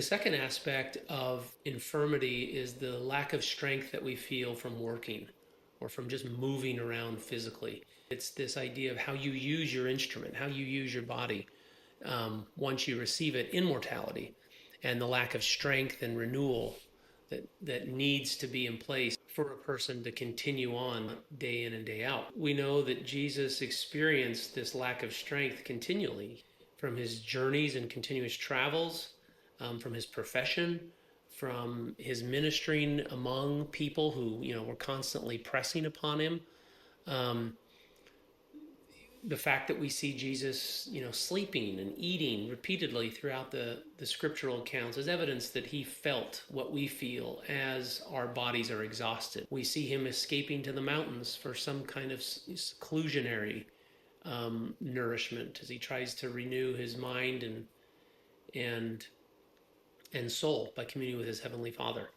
The second aspect of infirmity is the lack of strength that we feel from working or from just moving around physically. It's this idea of how you use your instrument, how you use your body once you receive it in mortality, and the lack of strength and renewal that needs to be in place for a person to continue on day in and day out. We know that Jesus experienced this lack of strength continually from his journeys and continuous travels, from his profession, from his ministering among people who, were constantly pressing upon him. Um, the fact that we see Jesus, sleeping and eating repeatedly throughout the scriptural accounts is evidence that he felt what we feel as our bodies are exhausted. We see him escaping to the mountains for some kind of seclusionary nourishment as he tries to renew his mind and and soul by communing with his heavenly Father.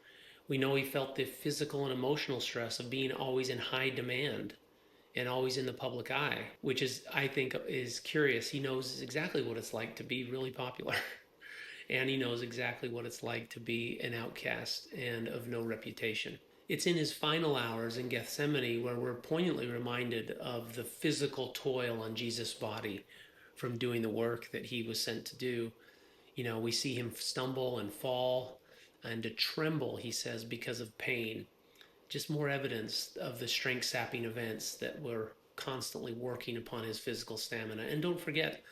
We know he felt the physical and emotional stress of being always in high demand and always in the public eye, which is, I think, is curious. He knows exactly what it's like to be really popular. And he knows exactly what it's like to be an outcast and of no reputation. It's in his final hours in Gethsemane where we're poignantly reminded of the physical toil on Jesus' body from doing the work that he was sent to do. We see him stumble and fall and to tremble, he says, because of pain. Just more evidence of the strength sapping events that were constantly working upon his physical stamina. And don't forget,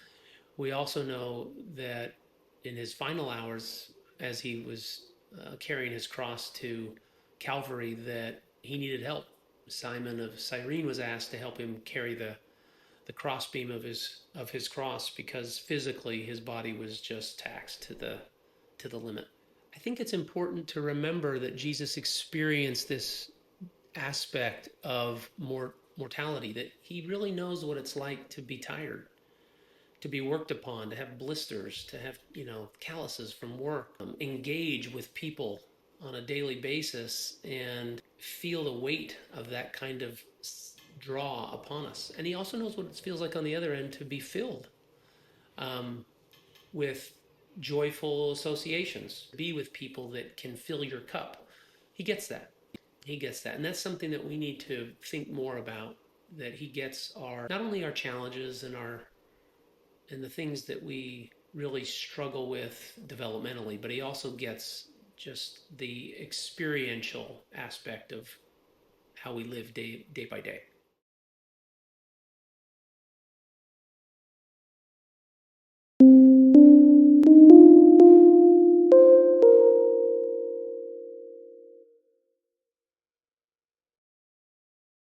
we also know that in his final hours, as he was carrying his cross to Calvary, that he needed help. Simon of Cyrene was asked to help him carry the crossbeam of his cross because physically his body was just taxed to the limit. I think it's important to remember that Jesus experienced this aspect of mortality, that he really knows what it's like to be tired, to be worked upon, to have blisters, to have, calluses from work, engage with people on a daily basis and feel the weight of that kind of draw upon us. And he also knows what it feels like on the other end to be filled with joyful associations, be with people that can fill your cup. He gets that. He gets that. And that's something that we need to think more about, that he gets not only our challenges and the things that we really struggle with developmentally, but he also gets just the experiential aspect of how we live day by day.